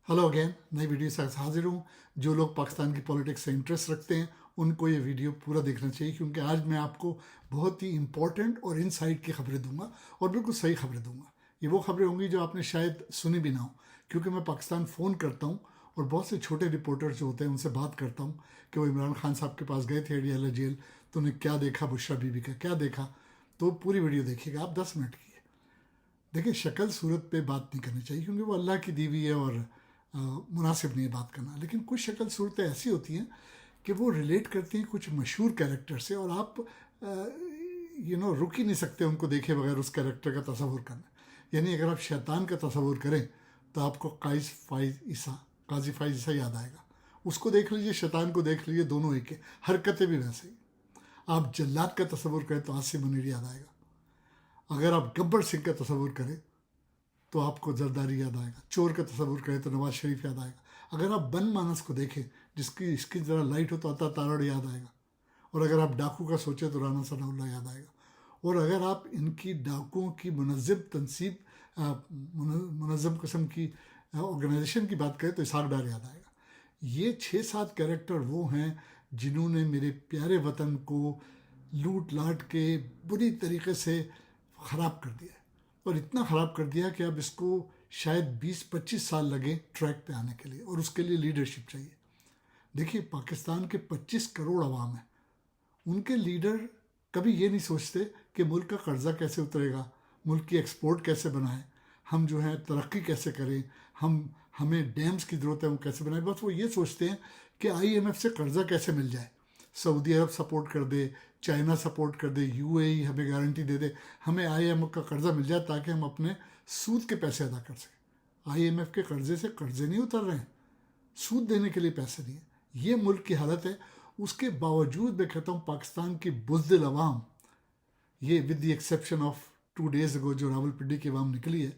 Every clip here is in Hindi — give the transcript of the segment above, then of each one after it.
हेलो अगेन, नई वीडियो से हाजिर हूँ। जो लोग पाकिस्तान की पॉलिटिक्स से इंटरेस्ट रखते हैं उनको ये वीडियो पूरा देखना चाहिए, क्योंकि आज मैं आपको बहुत ही इंपॉर्टेंट और इनसाइट की खबरें दूंगा और बिल्कुल सही खबरें दूंगा। ये वो खबरें होंगी जो आपने शायद सुनी भी ना हो, क्योंकि मैं पाकिस्तान फ़ोन करता हूँ और बहुत से छोटे रिपोर्टर्स जो होते हैं उनसे बात करता हूँ कि वो इमरान खान साहब के पास गए थे अडियाला जेल, तो उन्हें क्या देखा, बुशरा बीबी का क्या देखा। तो पूरी वीडियो देखिएगा आप, 10 मिनट की है। देखिए, शक्ल सूरत पे बात नहीं करनी चाहिए क्योंकि वो अल्लाह की दी हुई है और मुनासिब नहीं है बात करना। लेकिन कुछ शक्ल सूरतें ऐसी होती हैं कि वो रिलेट करती हैं कुछ मशहूर कैरेक्टर से, और आप रुक ही नहीं सकते उनको देखे बगैर उस कैरेक्टर का तस्वुर करना। यानी अगर आप शैतान का तस्वुर करें तो आपको काजी फाइज ईसा याद आएगा। उसको देख लीजिए, शैतान को देख लीजिए, दोनों एक है, हरकतें भी वैसे ही। आप जल्लाद का तस्वुर करें तो आसिम मुनीर याद आएगा। अगर आप गब्बर सिंह का तस्वुर करें तो आपको जरदारी याद आएगा। चोर का तस्वुर करें तो नवाज शरीफ याद आएगा। अगर आप बन मानस को देखें, जिसकी इसकी ज़रा लाइट हो तो अता तारड़ याद आएगा। और अगर आप डाकू का सोचें तो राना सनाउल्लाह याद आएगा। और अगर आप इनकी डाकुओं की मुनज़्ज़म तनसीब, मुनज़्ज़म किस्म की ऑर्गेनाइजेशन की बात करें तो इसहाक डार याद आएगा। ये 6-7 कैरेक्टर वो हैं जिन्होंने मेरे प्यारे वतन को लूट लाट के बुरी तरीके से ख़राब कर दिया है। और इतना ख़राब कर दिया कि अब इसको शायद 20-25 साल लगे ट्रैक पे आने के लिए, और उसके लिए लीडरशिप चाहिए। देखिए, पाकिस्तान के 25 करोड़ अवाम हैं, उनके लीडर कभी ये नहीं सोचते कि मुल्क का कर्जा कैसे उतरेगा, मुल्क की एक्सपोर्ट कैसे बनाएं, हम जो है तरक्की कैसे करें, हमें डैम्स की ज़रूरत है वो कैसे बनाएं। बस वो ये सोचते हैं कि IMF से कर्जा कैसे मिल जाए, सऊदी अरब सपोर्ट कर दे, चाइना सपोर्ट कर दे, UAE हमें गारंटी दे दे, हमें IMF का कर्जा मिल जाए ताकि हम अपने सूद के पैसे अदा कर सकें। IMF के कर्जे से कर्जे नहीं उतर रहे हैं, सूद देने के लिए पैसे नहीं है। ये मुल्क की हालत है। उसके बावजूद मैं कहता हूँ पाकिस्तान की बुज़दिल अवाम, ये with the exception of 2 days अगो जो रावलपिंडी की अवाम निकली है,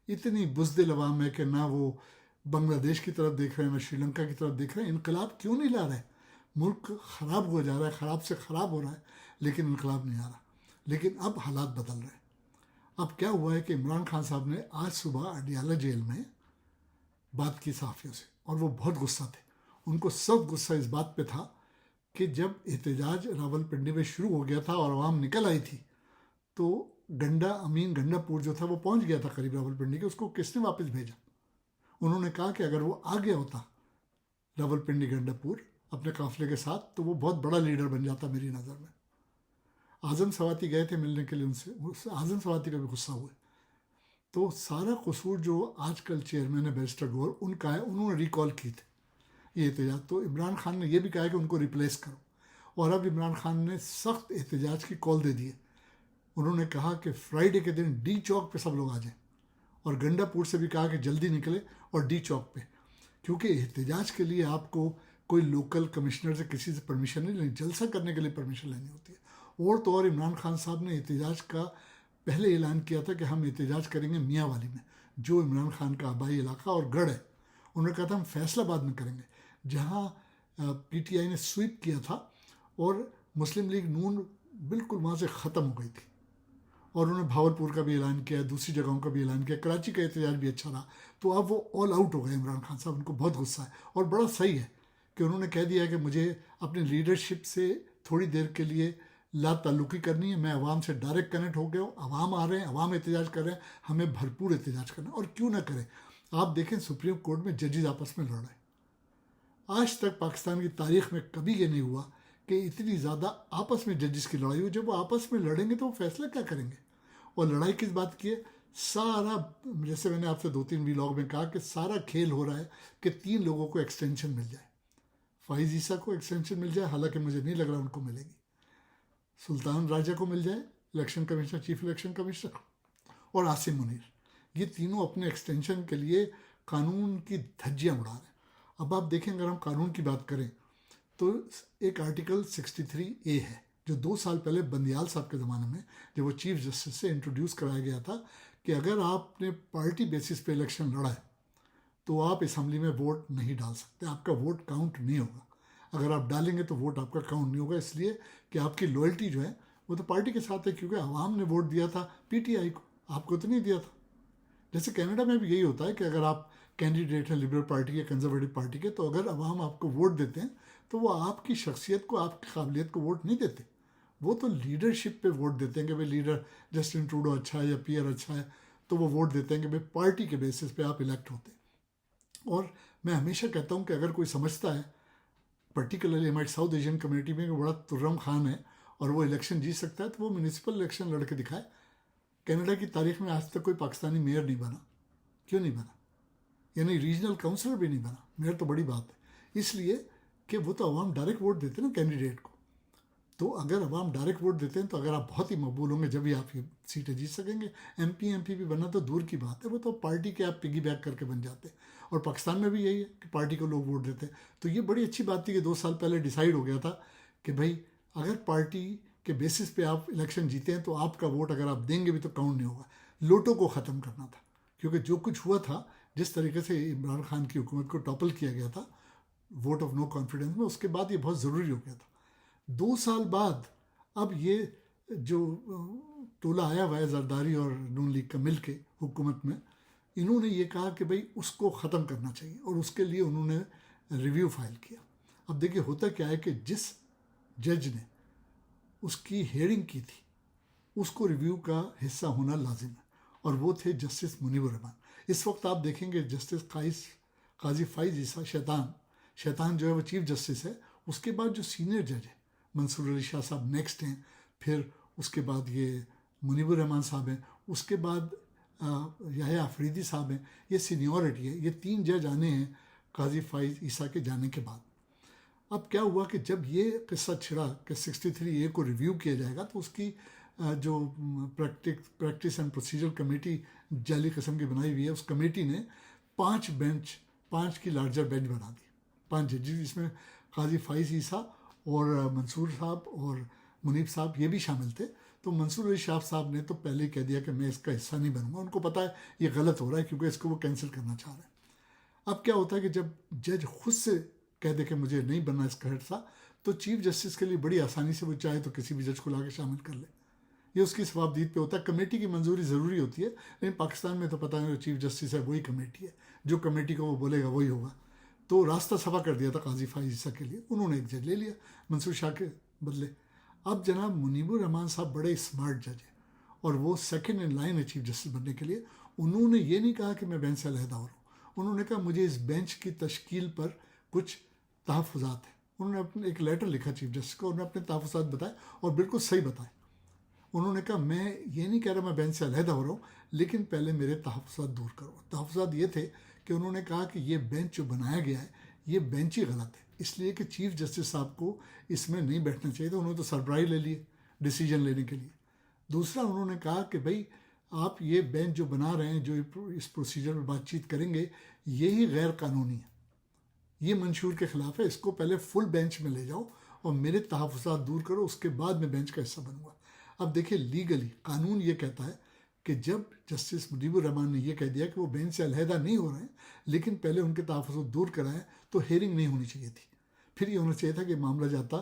इतनी बुज़दिल अवाम है कि ना वो बांग्लादेश की तरफ देख रहे हैं ना श्रीलंका की तरफ देख रहे हैं। इनकलाब क्यों नहीं ला रहे? मुल्क ख़राब हो जा रहा है, ख़राब से ख़राब हो रहा है, लेकिन इनकलाब नहीं आ रहा। लेकिन अब हालात बदल रहे हैं। अब क्या हुआ है कि इमरान खान साहब ने आज सुबह अडियाला जेल में बात की सहाफ़ियों से, और वो बहुत गुस्सा थे। उनको सब गुस्सा इस बात पे था कि जब एहतजाज रावलपिंडी में शुरू हो गया था और आवाम निकल आई थी, तो गंडापुर जो था वो पहुंच गया था करीब रावलपिंडी के, उसको किसने वापस भेजा? उन्होंने कहा कि अगर वो आ गया होता रावलपिंडी गंडापुर अपने काफिले के साथ तो वो बहुत बड़ा लीडर बन जाता मेरी नज़र में। आज़म सवाती गए थे मिलने के लिए उनसे, आज़म सवाती का भी गुस्सा हुए। तो सारा कसूर जो आजकल चेयरमैन है बैरिस्टर गौर, उनका है। उन्होंने रिकॉल की थी ये एहतजाज, तो इमरान खान ने यह भी कहा कि उनको रिप्लेस करो। और अब इमरान खान ने सख्त एहतजाज की कॉल दे दी है। उन्होंने कहा कि फ्राइडे के दिन डी चौक पे सब लोग आ जाएं, और गंडापुर से भी कहा कि जल्दी निकले और डी चौक पे, क्योंकि एहतजाज के लिए आपको कोई लोकल कमिश्नर से किसी से परमिशन नहीं लेनी, जलसा करने के लिए परमिशन लेनी होती है। और तो और इमरान खान साहब ने एहतजाज का पहले ऐलान किया था कि हम एहतजाज करेंगे मियांवाली में, जो इमरान खान का आबाई इलाका और गढ़ है। उन्होंने कहा था हम फैसलाबाद में करेंगे, जहाँ PTI ने स्वीप किया था और मुस्लिम लीग नून बिल्कुल वहाँ से ख़त्म हो गई थी। और उन्होंने भावलपुर का भी ऐलान किया, दूसरी जगहों का भी ऐलान किया, कराची का एहतजाज भी अच्छा रहा। तो अब वो ऑल आउट हो गए इमरान खान साहब, उनको बहुत गुस्सा है। और बड़ा सही है कि उन्होंने कह दिया कि मुझे अपनी लीडरशिप से थोड़ी देर के लिए ला ताल्लुकी करनी है, मैं अवाम से डायरेक्ट कनेक्ट हो गया हूँ। अवाम आ रहे हैं, अवाम एहतजाज कर रहे हैं, हमें भरपूर एहतजाज करना है। और क्यों ना करें? आप देखें, सुप्रीम कोर्ट में जजेस आपस में लड़ रहे हैं। आज तक पाकिस्तान की तारीख में कभी ये नहीं हुआ कि इतनी ज़्यादा आपस में जजेस की लड़ाई हो। जब वो आपस में लड़ेंगे तो वो फैसला क्या करेंगे? और लड़ाई किस बात की है? सारा, जैसे मैंने आपसे 2-3 व्लॉग में कहा कि सारा खेल हो रहा है कि 3 लोगों को एक्सटेंशन मिल जाए। फाइज ईसा को एक्सटेंशन मिल जाए, हालांकि मुझे नहीं लग रहा उनको मिलेगी। सुल्तान राजा को मिल जाए, election commissioner, chief election commissioner, और आसिम मुनीर। ये तीनों अपने एक्सटेंशन के लिए कानून की धज्जियाँ उड़ा रहे हैं। अब आप देखें, अगर हम कानून की बात करें तो एक आर्टिकल 63A है जो 2 साल पहले बंदियाल साहब के ज़माने में जब वो चीफ जस्टिस से इंट्रोड्यूस कराया गया था कि अगर आपने पार्टी बेसिस पे इलेक्शन लड़ा है तो आप असम्बली में वोट नहीं डाल सकते, आपका वोट काउंट नहीं होगा। अगर आप डालेंगे तो वोट आपका काउंट नहीं होगा, इसलिए कि आपकी लॉयल्टी जो है वो तो पार्टी के साथ है, क्योंकि आवाम ने वोट दिया था PTI को, आपको तो नहीं दिया था। जैसे कनाडा में भी यही होता है कि अगर आप कैंडिडेट हैं लिबरल पार्टी के, कंजर्वेटिव पार्टी के, तो अगर अवाम आपको वोट देते हैं तो वो आपकी शख्सियत को, आपकी काबिलियत को वोट नहीं देते, वो तो लीडरशिप पे वोट देते हैं कि भाई लीडर जस्टिन ट्रूडो अच्छा है या पियर अच्छा है, तो वो वोट देते हैं कि भाई पार्टी के बेसिस पे आप इलेक्ट होते हैं। और मैं हमेशा कहता हूँ कि अगर कोई समझता है, पर्टिकुलरली हमारी साउथ एशियन कम्युनिटी में बड़ा तुर्रम खान है और वो इलेक्शन जीत सकता है, तो वो म्यूनिसिपल इलेक्शन लड़ के दिखाए। कनाडा की तारीख में आज तक कोई पाकिस्तानी मेयर नहीं बना, क्यों नहीं बना, यानी रीजनल काउंसलर भी नहीं बना, मेयर तो बड़ी बात है, इसलिए कि वो तो अवाम डायरेक्ट वोट देते हैं ना कैंडिडेट को। तो अगर अवाम डायरेक्ट वोट देते हैं तो अगर आप बहुत ही मकबूल होंगे जब भी आप ये सीटें जीत सकेंगे। एमपी भी बनना तो दूर की बात है, वो तो पार्टी के आप पिगी बैक करके बन जाते हैं। और पाकिस्तान में भी यही है कि पार्टी को लोग वोट देते हैं। तो ये बड़ी अच्छी बात थी कि 2 साल पहले डिसाइड हो गया था कि भाई अगर पार्टी के बेसिस पे आप इलेक्शन जीते हैं तो आपका वोट अगर आप देंगे भी तो काउंट नहीं होगा। लोटो को ख़त्म करना था, क्योंकि जो कुछ हुआ था, जिस तरीके से इमरान खान की हुकूमत को टॉपल किया गया था वोट ऑफ नो कॉन्फिडेंस में, उसके बाद ये बहुत ज़रूरी हो गया था। 2 साल बाद अब ये जो टोला आया हुआ है जरदारी और नून लीग का मिल के हुकूमत में, इन्होंने ये कहा कि भाई उसको ख़त्म करना चाहिए और उसके लिए उन्होंने रिव्यू फाइल किया। अब देखिए होता क्या है कि जिस जज ने उसकी हेयरिंग की थी उसको रिव्यू का हिस्सा होना लाजिम है, और वो थे जस्टिस मुनीबुर रहमान। इस वक्त आप देखेंगे जस्टिस काजी फाइज ईसा शैतान जो है वो चीफ जस्टिस है। उसके बाद जो सीनियर जज है मंसूर अली शाह साहब नेक्स्ट हैं, फिर उसके बाद ये मुनीबुर रहमान साहब हैं, उसके बाद याह्या अफरीदी साहब हैं। ये सीनियरिटी है, ये 3 जज आने हैं काजी फाइज ईसा के जाने के बाद। अब क्या हुआ कि जब ये किस्सा छिड़ा कि 63A को रिव्यू किया जाएगा, तो उसकी जो प्रैक्टिस एंड प्रोसीजर कमेटी जाली किस्म की बनाई हुई है, उस कमेटी ने 5 की लार्जर बेंच बना दी, 5 जजेस, जिसमें काजी फाइज ईसा और मंसूर साहब और मुनीब साहब ये भी शामिल थे। तो मंसूर अली शाह साहब ने तो पहले ही कह दिया कि मैं इसका हिस्सा नहीं बनूंगा। उनको पता है ये गलत हो रहा है, क्योंकि इसको वो कैंसिल करना चाह रहे हैं। अब क्या होता है कि जब जज खुद से कह दे कि मुझे नहीं बनना इसका हिस्सा, तो चीफ जस्टिस के लिए बड़ी आसानी से वो चाहे तो किसी भी जज को ला के शामिल कर ले। ये उसकी सवाबदीद पे होता है। कमेटी की मंजूरी ज़रूरी होती है, लेकिन पाकिस्तान में तो पता नहीं, जो चीफ जस्टिस है वही कमेटी है, जो कमेटी को वो बोलेगा वही होगा। तो रास्ता सफा कर दिया था काजी फाइज ईसा के लिए, उन्होंने एक जज ले लिया मंसूर शाह के बदले। अब जनाब मुनीबुर रहमान साहब बड़े स्मार्ट जज हैं और वो सेकंड इन लाइन है चीफ जस्टिस बनने के लिए। उन्होंने ये नहीं कहा कि मैं बेंच से अलहदा हो रहा हूँ, उन्होंने कहा मुझे इस बेंच की तश्कील पर कुछ तहफ़्फ़ुज़ात हैं। उन्होंने अपने एक लेटर लिखा चीफ जस्टिस को, उन्होंने अपने तहफ़्फ़ुज़ात बताए और बिल्कुल सही बताए। उन्होंने कहा मैं ये नहीं कह रहा मैं बेंच से अलहदा हो रहा हूँ, लेकिन पहले मेरे तहफ़्फ़ुज़ात दूर करो। तहफ़्फ़ुज़ात ये थे कि उन्होंने कहा कि ये बेंच जो बनाया गया है ये बेंच ही गलत है, इसलिए कि चीफ जस्टिस साहब को इसमें नहीं बैठना चाहिए था। उन्होंने तो सरबराही ले लिए डिसीजन लेने के लिए। दूसरा, उन्होंने कहा कि भाई आप ये बेंच जो बना रहे हैं, जो इस प्रोसीजर पर बातचीत करेंगे, यही गैर कानूनी है, ये मंशूर के ख़िलाफ़ है, इसको पहले फुल बेंच में ले जाओ और मेरे तहफ़्फ़ुज़ात दूर करो, उसके बाद मैं बेंच का हिस्सा बनूंगा। अब देखिए लीगली कानून ये कहता है कि जब जस्टिस मुजीबुर रहमान ने यह कह दिया कि वो बेंच से अलहदा नहीं हो रहे हैं, लेकिन पहले उनके तहफ़्फ़ुज़ात दूर कराएं, तो हेयरिंग नहीं होनी चाहिए थी। फिर ये होना चाहिए था कि मामला जाता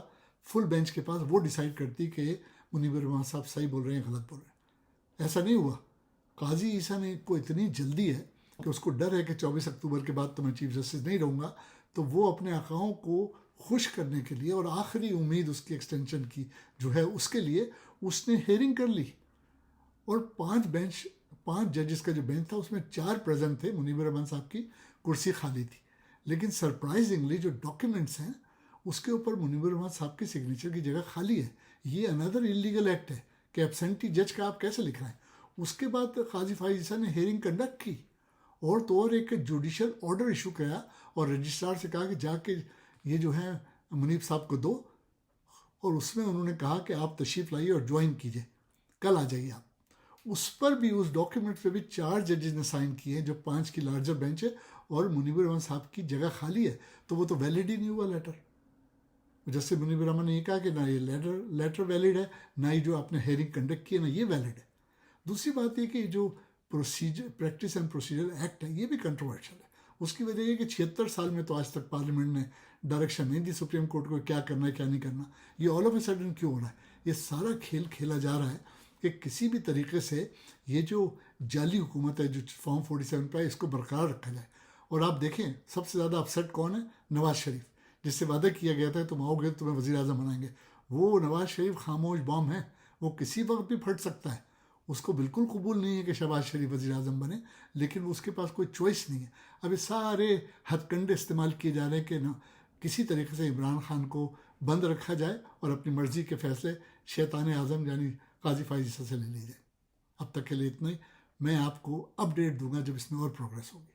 फुल बेंच के पास, वो डिसाइड करती कि मुनीबुर रहमान साहब सही बोल रहे हैं गलत बोल रहे हैं। ऐसा नहीं हुआ। काजी ईसा ने को इतनी जल्दी है कि उसको डर है कि 24 अक्टूबर के बाद तो मैं चीफ जस्टिस नहीं रहूँगा, तो वो अपने आकाओं को खुश करने के लिए और आखिरी उम्मीद उसकी एक्सटेंशन की जो है उसके लिए उसने हेयरिंग कर ली। और 5 जजेस का जो बेंच था उसमें 4 प्रेजेंट थे, मुनीबुर रहमान साहब की कुर्सी खाली थी। लेकिन सरप्राइजिंगली जो डॉक्यूमेंट्स हैं उसके ऊपर मुनीबुर रहमान साहब की सिग्नेचर की जगह खाली है। ये अनदर इलीगल एक्ट है कि एब्सेंटी जज का आप कैसे लिख रहे हैं। उसके बाद काजी फाइज ईसा ने हेयरिंग कंडक्ट की और तो और एक जुडिशल ऑर्डर इशू किया और रजिस्ट्रार से कहा कि जाके ये जो है मुनीब साहब को दो, और उसमें उन्होंने कहा कि आप तशरीफ़ लाइए और ज्वाइन कीजिए, कल आ जाइए आप। उस पर भी, उस डॉक्यूमेंट पे भी 4 जजेस ने साइन किए हैं, जो 5 की लार्जर बेंच है और मुनीबुर रहमान साहब की जगह खाली है, तो वो तो वैलिड ही नहीं हुआ लेटर। जैसे मुनीबुर रहमान ने ये कहा कि ना ये लेटर वैलिड है, ना ही जो आपने हेयरिंग कंडक्ट की है ना ये वैलिड है। दूसरी बात ये कि जो procedure practice and procedure act है ये भी कंट्रोवर्शियल है। उसकी वजह यह कि 76 साल में तो आज तक पार्लियामेंट ने डायरेक्शन नहीं दी सुप्रीम कोर्ट को क्या करना है क्या नहीं करना। ये ऑल ऑफ ए सडन क्यों हो रहा है? ये सारा खेल खेला जा रहा है कि किसी भी तरीके से ये जो जाली हुकूमत है जो फॉर्म 47 पे है इसको बरकरार रखा जाए। और आप देखें सबसे ज़्यादा अपसेट कौन है? नवाज शरीफ, जिससे वादा किया गया था तुम आओगे तो तुम्हें वज़ीर आज़म बनाएंगे। वो नवाज शरीफ खामोश बम है, वो किसी वक्त भी फट सकता है। उसको बिल्कुल कबूल नहीं है कि शहबाज शरीफ वज़ीर आज़म बने, लेकिन उसके पास कोई चॉइस नहीं है। अब ये सारे हथकंडे इस्तेमाल किए जा रहे हैं कि ना किसी तरीके से इमरान खान को बंद रखा जाए और अपनी मर्ज़ी के फैसले शैतान आज़म यानी काजी फाइज से ले ली जाए। अब तक के लिए इतना ही। मैं आपको अपडेट दूंगा जब इसमें और प्रोग्रेस होगी।